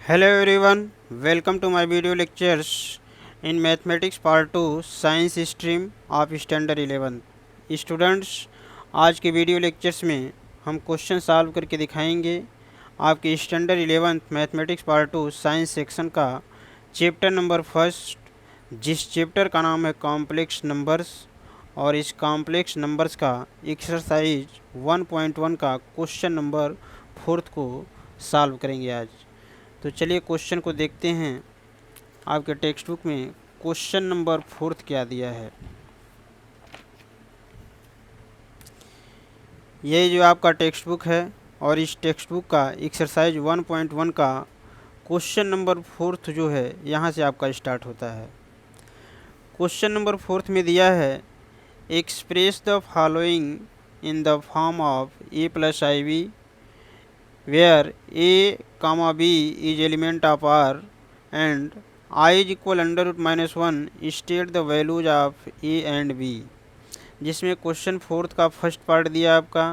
Hello everyone, welcome to my video lectures in Mathematics Part 2 Science Stream of Standard 11। Students, आज के video lectures में हम question solve करके दिखाएंगे आपके standard 11th mathematics part 2 science section का chapter number first, जिस chapter का नाम है कॉम्प्लेक्स नंबर्स। और इस कॉम्प्लेक्स नंबर्स का एक्सरसाइज 1.1 का क्वेश्चन नंबर 4 को सॉल्व करेंगे आज। तो चलिए क्वेश्चन को देखते हैं। आपके टेक्स्ट बुक में क्वेश्चन नंबर 4 क्या दिया है। ये जो आपका टेक्स्ट बुक है और इस टेक्स्ट बुक का एक्सरसाइज 1.1 का क्वेश्चन नंबर 4 जो है यहाँ से आपका स्टार्ट होता है। क्वेश्चन नंबर 4 में दिया है express the following in the form of a plus i b where a comma b is element of R and I is equal under root minus 1, state the values of a and b। जिसमें question 4 का first part दिया आपका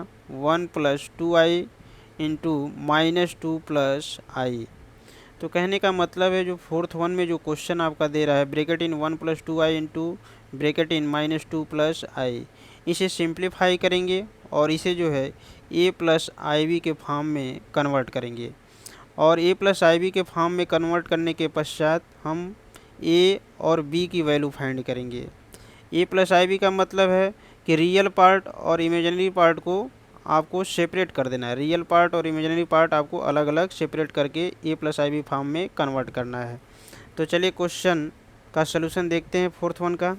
1 plus 2i into minus 2 plus i. तो कहने का मतलब है जो 4th 1 में जो क्वेश्चन आपका दे रहा है bracket in 1 plus 2i into bracket in minus 2 plus i, इसे सिंप्लीफाई करेंगे और इसे जो है a प्लस आई बी के फॉर्म में कन्वर्ट करेंगे। और a प्लस आई बी के फॉर्म में कन्वर्ट करने के पश्चात हम a और b की वैल्यू फाइंड करेंगे। a प्लस आई बी का मतलब है कि रियल पार्ट और इमेजिनरी पार्ट को आपको सेपरेट कर देना है। रियल पार्ट और इमेजिनरी पार्ट आपको अलग अलग सेपरेट करके a plus i b form में कन्वर्ट करना है। तो चलिए क्वेश्चन का सलूशन देखते हैं 4th 1 का।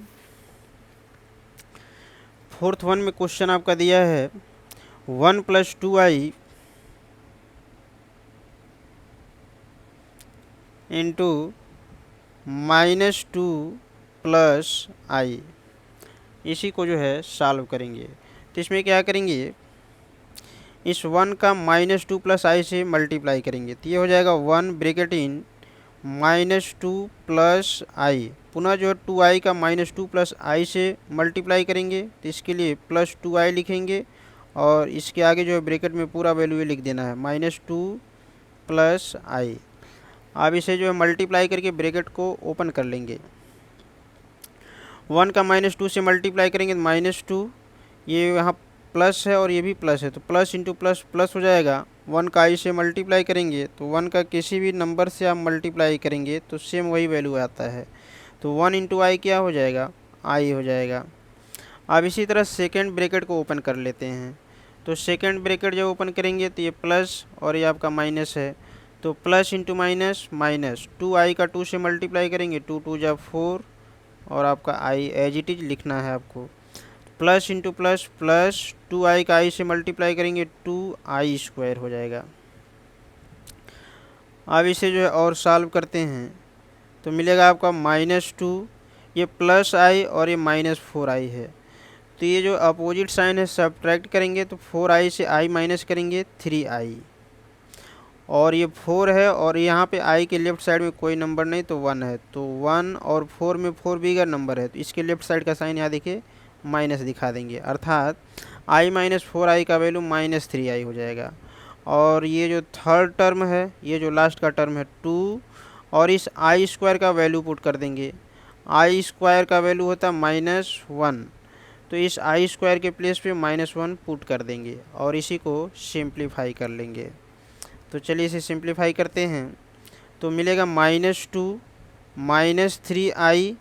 4th 1 में क्वेश्चन आपका दिया है 1 plus 2i into minus 2 plus i, इसी को जो है सॉल्व करेंगे। तो इसमें क्या करेंगे, इस 1 का माइनस 2 प्लस आई से मल्टीप्लाई करेंगे तो ये हो जाएगा 1 ब्रैकेट इन माइनस 2 प्लस आई, पुनः जो है 2i का माइनस 2 प्लस आई से मल्टीप्लाई करेंगे तो इसके लिए प्लस 2i लिखेंगे और इसके आगे जो है ब्रैकेट में पूरा वैल्यू ये लिख देना है माइनस 2 प्लस आई। अब इसे जो है मल्टीप्लाई करके ब्रैकेट को ओपन कर लेंगे। 1 का माइनस 2 से मल्टीप्लाई करेंगे तो माइनस 2, ये यहाँ प्लस है और ये भी प्लस है तो प्लस इंटू प्लस प्लस हो जाएगा। 1 का आई से मल्टीप्लाई करेंगे तो 1 का किसी भी नंबर से आप मल्टीप्लाई करेंगे तो सेम वही वैल्यू आता है। तो 1 इंटू आई क्या हो जाएगा, आई हो जाएगा। अब इसी तरह सेकेंड ब्रैकेट को ओपन कर लेते हैं। तो सेकेंड ब्रैकेट जब ओपन करेंगे तो ये प्लस और ये आपका माइनस है तो plus into minus minus 2i का 2 से मल्टीप्लाई करेंगे 2 2 जा 4 और आपका आई एज इट इज लिखना है आपको। Plus into plus plus 2i का i से मल्टीप्लाई करेंगे 2i स्क्वायर हो जाएगा। अब इसे जो है और सॉल्व करते हैं तो मिलेगा आपका माइनस 2, ये प्लस आई और ये माइनस 4i है तो ये जो अपोजिट साइन है सब्ट्रैक्ट करेंगे तो 4i से i माइनस करेंगे 3i और ये 4 है और यहाँ पे i के लेफ्ट साइड में कोई नंबर नहीं तो 1 है तो 1 और 4 में 4 बिगर नंबर है तो इसके लेफ्ट साइड का साइन यहाँ देखिए माइनस दिखा देंगे, अर्थात i माइनस 4i का वैल्यू माइनस 3i हो जाएगा। और ये जो थर्ड टर्म है, ये जो लास्ट का टर्म है 2 और इस आई स्क्वायर का वैल्यू पुट कर देंगे। आई स्क्वायर का वैल्यू होता है माइनस 1 तो इस आई स्क्वायर के प्लेस पे माइनस 1 पुट कर देंगे और इसी को सिंप्लीफाई कर लेंगे। तो चलिए इसे सिंप्लीफाई करते हैं तो मिलेगा माइनस 2 माइनस 3i,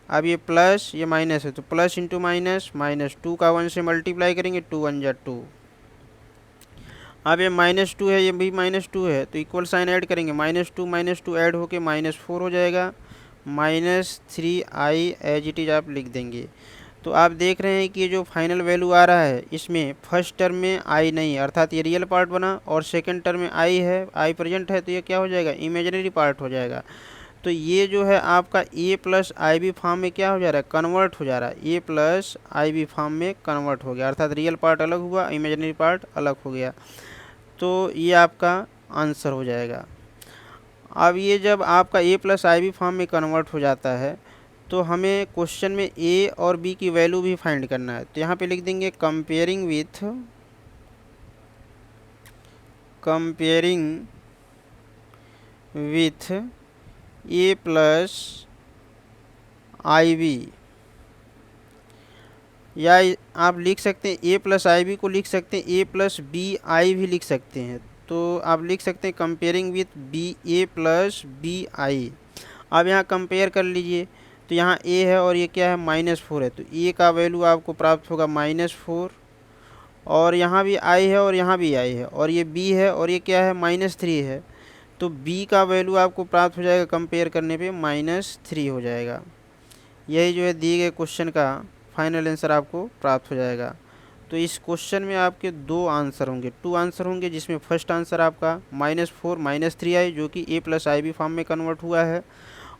अब ये प्लस ये माइनस है तो प्लस इंटू माइनस माइनस 2 का 1 से मल्टीप्लाई करेंगे 2 1 जा 2। अब ये माइनस 2 है ये भी माइनस 2 है तो इक्वल साइन ऐड करेंगे माइनस 2 ऐड होके माइनस 4 हो जाएगा, minus 3i as it is आप लिख देंगे। तो आप देख रहे हैं कि ये जो फाइनल वैल्यू आ रहा है इसमें फर्स्ट टर्म में आई नहीं है अर्थात ये रियल पार्ट बना और सेकंड टर्म में आई है, आई प्रेजेंट है तो ये क्या हो जाएगा, इमेजिनरी पार्ट हो जाएगा। तो ये जो है आपका ए प्लस आई बी फॉर्म में क्या हो जा रहा है, कन्वर्ट हो जा रहा है, ए प्लस आई बी फॉर्म में कन्वर्ट हो गया अर्थात रियल पार्ट अलग हुआ इमेजिनरी पार्ट अलग हो गया। तो ये आपका आंसर हो जाएगा। अब ये जब आपका ए प्लस आई बी फॉर्म में कन्वर्ट हो जाता है तो हमें क्वेश्चन में ए और बी की वैल्यू भी फाइंड करना है तो यहाँ पे लिख देंगे comparing with a plus i b, या आप लिख सकते हैं ए प्लस आई बी को लिख सकते हैं ए प्लस बी आई भी लिख सकते हैं। तो आप लिख सकते हैं comparing with b a plus b i. अब यहाँ कंपेयर कर लीजिए, तो यहाँ ए है और ये क्या है -4 है, तो ए का वैल्यू आपको प्राप्त होगा -4, और यहाँ भी आई है और यहाँ भी आई है, और ये बी है और ये क्या है -3 है, तो बी का वैल्यू आपको प्राप्त हो जाएगा कंपेयर करने पे -3 हो जाएगा। यही जो है दिए गए क्वेश्चन का फाइनल आंसर आपको प्राप्त हो जाएगा। तो इस क्वेश्चन में आपके 2 आंसर होंगे, 2 आंसर होंगे, जिसमें फर्स्ट आंसर आपका -4 -3 आई जो कि ए प्लस आई बी फॉर्म में कन्वर्ट हुआ है,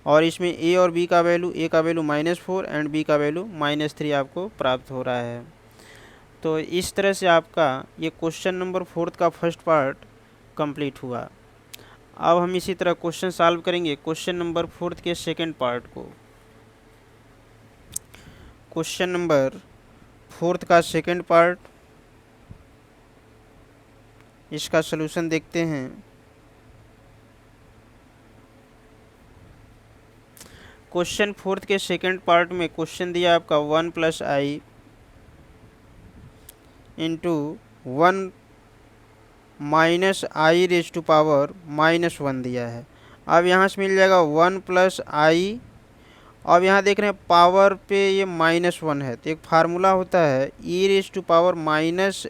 और इसमें ए और बी का वैल्यू, ए का वैल्यू -4 एंड बी का वैल्यू -3 आपको प्राप्त हो रहा है। तो इस तरह से आपका ये क्वेश्चन नंबर 4 का फर्स्ट पार्ट कंप्लीट हुआ। अब हम इसी तरह क्वेश्चन सॉल्व करेंगे क्वेश्चन नंबर 4 के सेकेंड पार्ट को। क्वेश्चन नंबर 4 का सेकेंड पार्ट, इसका सलूशन देखते हैं। क्वेश्चन 4 के सेकेंड पार्ट में क्वेश्चन दिया आपका 1 + i इंटू 1 - i⁻⁻1 दिया है। अब यहाँ से मिल जाएगा 1 + i। अब यहाँ देख रहे हैं पावर पे ये -1 है, तो एक फार्मूला होता है e⁻1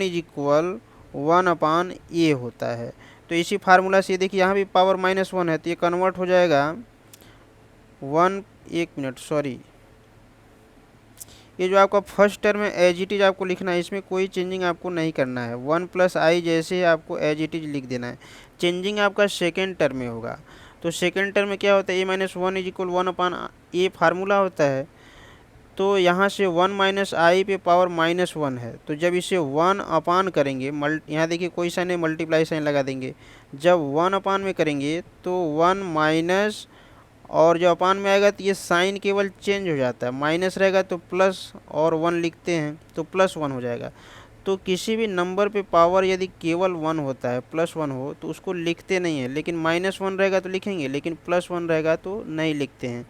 इज इक्वल 1/a होता है। तो इसी फार्मूला से देखिए यहाँ भी पावर -1 है, तो ये कन्वर्ट हो जाएगा 1 मिनट सॉरी, ये जो आपका फर्स्ट टर्म है एज इट इज आपको लिखना है, इसमें कोई चेंजिंग आपको नहीं करना है। 1 + i जैसे ही आपको एज इट इज लिख देना है। चेंजिंग आपका सेकेंड टर्म में होगा। तो सेकेंड टर्म में क्या होता है, a-1 is equal 1/a formula होता है। तो यहाँ से 1 - i पे पावर -1 है, तो जब इसे 1 करेंगे, यहाँ देखिए कोई साइन नहीं, मल्टीप्लाई साइन लगा देंगे। जब 1 में करेंगे तो 1 माइनस, और जब अपान में आएगा तो ये साइन केवल चेंज हो जाता है, माइनस रहेगा तो प्लस और 1 लिखते हैं तो +1 हो जाएगा। तो किसी भी नंबर पे पावर यदि केवल 1 होता है, +1 हो, तो उसको लिखते नहीं है, लेकिन -1 रहेगा तो लिखेंगे, लेकिन +1 रहेगा तो नहीं लिखते हैं।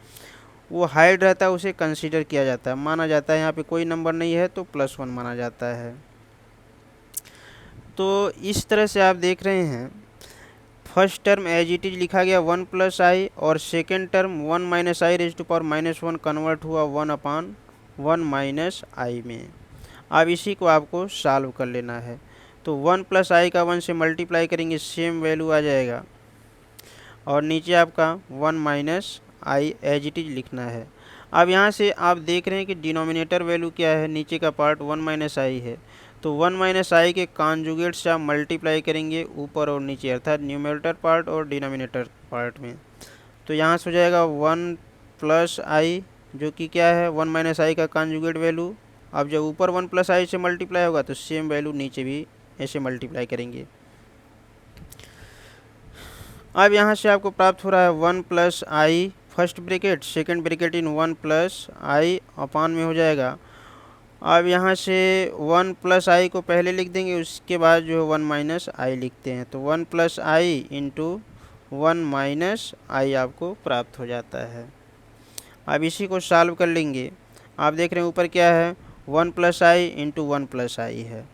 वो हाइड रहता है, उसे कंसीडर किया जाता है, माना जाता है यहाँ पे कोई नंबर नहीं है तो +1 माना जाता है। तो इस तरह से आप देख रहे हैं first term as it is लिखा गया 1 + i, और सेकेंड टर्म 1 - i⁻1 कन्वर्ट हुआ 1/1 - i में। अब इसी को आपको सॉल्व कर लेना है। तो 1 + i का 1 से मल्टीप्लाई करेंगे, सेम वैल्यू आ जाएगा, और नीचे आपका 1 - i एज इट इज लिखना है। अब यहाँ से आप देख रहे हैं कि डिनोमिनेटर वैल्यू क्या है, नीचे का पार्ट 1 - i है, तो 1 - i के कॉन्जुगेट से आप मल्टीप्लाई करेंगे ऊपर और नीचे, अर्थात न्यूमरेटर पार्ट और डिनोमिनेटर पार्ट में। तो यहाँ से हो जाएगा 1 + i, जो कि क्या है 1 - i का कॉन्जुगेट वैल्यू। अब जब ऊपर 1 + i से मल्टीप्लाई होगा तो सेम वैल्यू नीचे भी ऐसे मल्टीप्लाई करेंगे। अब यहाँ से आपको प्राप्त हो रहा है 1 + i first bracket, second bracket in 1 + i अपान में हो जाएगा। अब यहाँ से 1 + i को पहले लिख देंगे, उसके बाद जो है 1 - i लिखते हैं, तो 1 + i इंटू 1 - i आपको प्राप्त हो जाता है। अब इसी को सॉल्व कर लेंगे। आप देख रहे हैं ऊपर क्या है 1 + i इंटू 1 + i है,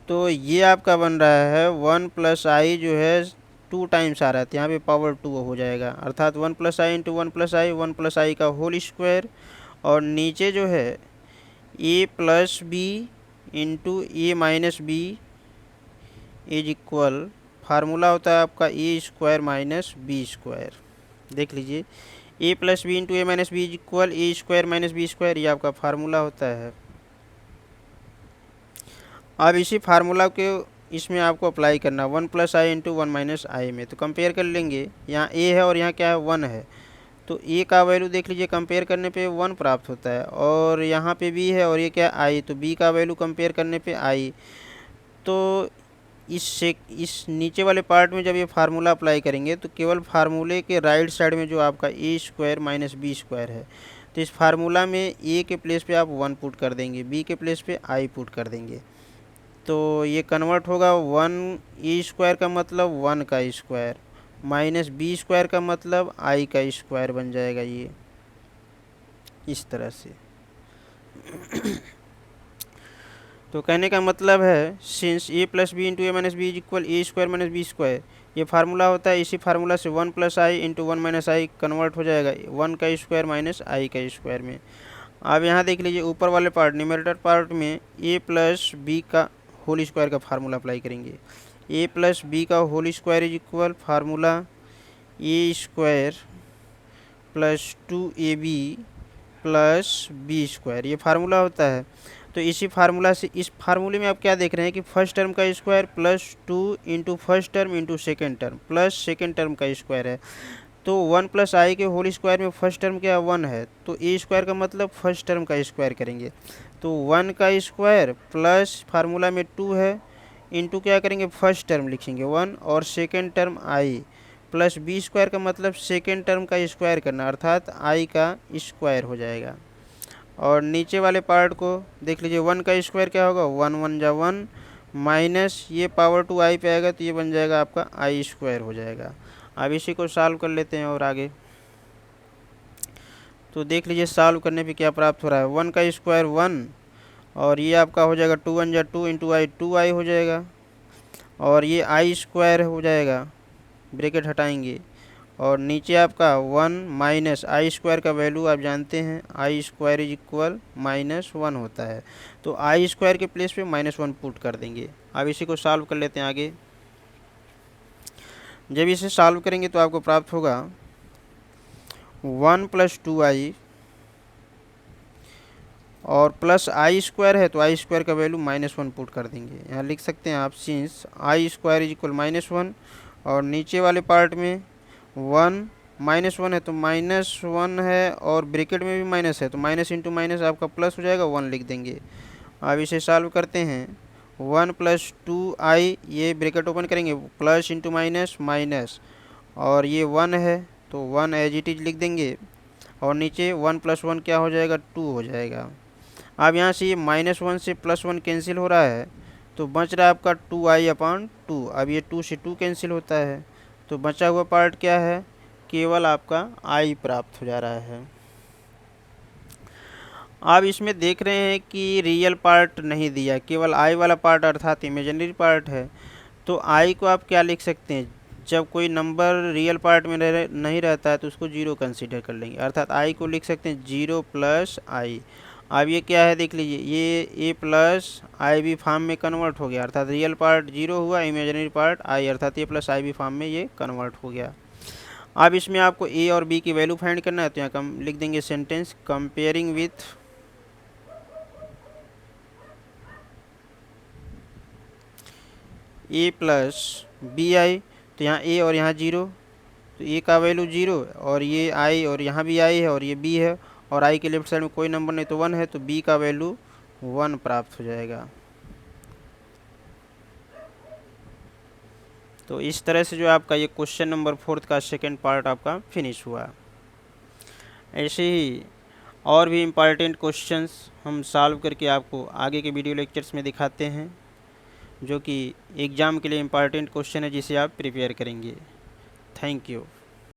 तो ये आपका बन रहा है 1 + i जो है 2 टाइम्स आ रहा है, तो यहाँ पे पावर 2 हो जाएगा, अर्थात 1 + i इंटू 1 + i, 1 + i का होल स्क्वायर, और नीचे जो है a + b into a - b is equal, formula होता है आपका a² - b²। देख लीजिए a + b into a - b is equal a² - b², ये आपका फार्मूला होता है। अब इसी फार्मूला के इसमें आपको अप्लाई करना 1 + i इंटू 1 - i में। तो कंपेयर कर लेंगे, यहाँ a है और यहाँ क्या है 1 है, तो a का वैल्यू देख लीजिए कंपेयर करने पे 1 प्राप्त होता है, और यहाँ पे b है और ये क्या है i, तो b का वैल्यू कंपेयर करने पे i। तो इस नीचे वाले पार्ट में जब ये फार्मूला अप्लाई करेंगे तो केवल फार्मूले के राइट साइड में जो आपका a² - b² है, तो इस फार्मूला में a के प्लेस पे आप 1 पुट कर देंगे, b के प्लेस पे i पुट कर देंगे, तो ये कन्वर्ट होगा 1 का मतलब 1 का स्क्वायर माइनस बी स्क्वायर का मतलब आई का स्क्वायर बन जाएगा ये इस तरह से। तो कहने का मतलब है since a plus b into a minus b is equal a square minus b square, ये फार्मूला होता है। इसी फार्मूला से 1 plus i into 1 minus i convert हो जाएगा 1 का स्क्वायर माइनस आई का स्क्वायर में। अब यहाँ देख लीजिए ऊपर वाले पार्ट न्यूमरेटर पार्ट में ए प्लस बी का होल स्क्वायर का फार्मूला अप्लाई करेंगे। ए प्लस बी का whole square is equal formula a square plus 2ab plus b square, ये फार्मूला होता है। तो इसी फार्मूला से इस फार्मूले में आप क्या देख रहे हैं कि फर्स्ट टर्म का square plus 2 into first term into second term plus second term का स्क्वायर है। तो 1 प्लस आई के होल स्क्वायर में फर्स्ट टर्म क्या 1 है, तो ए स्क्वायर का मतलब फर्स्ट टर्म का स्क्वायर करेंगे। तो 1 का स्क्वायर प्लस फार्मूला में 2 है इंटू क्या करेंगे फर्स्ट टर्म लिखेंगे 1 और सेकेंड टर्म आई प्लस बी स्क्वायर का मतलब सेकेंड टर्म का स्क्वायर करना अर्थात आई का स्क्वायर हो जाएगा। और नीचे वाले पार्ट को देख लीजिए 1 का स्क्वायर क्या होगा 1 1 जा 1 माइनस ये पावर 2 आई पे आएगा तो ये बन जाएगा आपका आई स्क्वायर हो जाएगा। अब इसी को सॉल्व कर लेते हैं और आगे तो देख लीजिए सॉल्व करने पे क्या प्राप्त हो रहा है 1 का स्क्वायर 1 और ये आपका हो जाएगा 2 1 जा 2 इंटू आई 2 आई हो जाएगा और ये आई स्क्वायर हो जाएगा, ब्रैकेट हटाएंगे और नीचे आपका 1 माइनस आई स्क्वायर का वैल्यू आप जानते हैं आई स्क्वायर इज इक्वल -1 होता है। तो आई स्क्वायर के प्लेस पे -1 पुट कर देंगे। अब इसी को सॉल्व कर लेते हैं आगे। जब इसे सॉल्व करेंगे तो आपको प्राप्त होगा 1 प्लस 2i और प्लस आई स्क्वायर है तो आई स्क्वायर का वैल्यू -1 पुट कर देंगे। यहाँ लिख सकते हैं आप since I square is equal -1 और नीचे वाले पार्ट में 1 -1 है तो -1 है और ब्रैकेट में भी माइनस है तो माइनस इंटू माइनस आपका प्लस हो जाएगा 1 लिख देंगे। अब इसे सॉल्व करते हैं 1 प्लस 2i ये ब्रैकेट ओपन करेंगे प्लस इंटू माइनस माइनस और ये 1 है तो 1 एज इट इज लिख देंगे और नीचे 1 प्लस 1 क्या हो जाएगा 2 हो जाएगा। अब यहाँ से ये -1 से +1 कैंसिल हो रहा है तो बच रहा है आपका 2i/2। अब ये 2 से 2 कैंसिल होता है तो बचा हुआ पार्ट क्या है केवल आपका i प्राप्त हो जा रहा है। आप इसमें देख रहे हैं कि रियल पार्ट नहीं दिया, केवल i वाला पार्ट अर्थात इमेजिनरी पार्ट है। तो i को आप क्या लिख सकते हैं, जब कोई नंबर रियल पार्ट में नहीं रहता है तो उसको 0 कंसीडर कर लेंगे अर्थात i को लिख सकते हैं 0 प्लस i। अब ये क्या है देख लीजिए ये a plus i b form में कन्वर्ट हो गया अर्थात रियल पार्ट 0 हुआ, इमेजिनरी पार्ट i अर्थात a plus i b form में ये कन्वर्ट हो गया। अब इसमें आपको a और b की वैल्यू फाइंड करना है तो यहाँ हम लिख देंगे sentence comparing with a plus b i. तो यहाँ a और यहाँ 0 तो a का वैल्यू 0 और ये i और यहाँ भी i है और ये b है और i के लेफ्ट साइड में कोई नंबर नहीं तो 1 है तो b का वैल्यू 1 प्राप्त हो जाएगा। तो इस तरह से जो आपका ये क्वेश्चन नंबर 4 का सेकंड पार्ट आपका फिनिश हुआ। ऐसे ही और भी इम्पॉर्टेंट क्वेश्चंस हम सॉल्व करके आपको आगे के वीडियो लेक्चर्स में दिखाते हैं जो कि एग्ज़ाम के लिए इम्पॉर्टेंट क्वेश्चन है जिसे आप प्रिपेयर करेंगे। Thank you.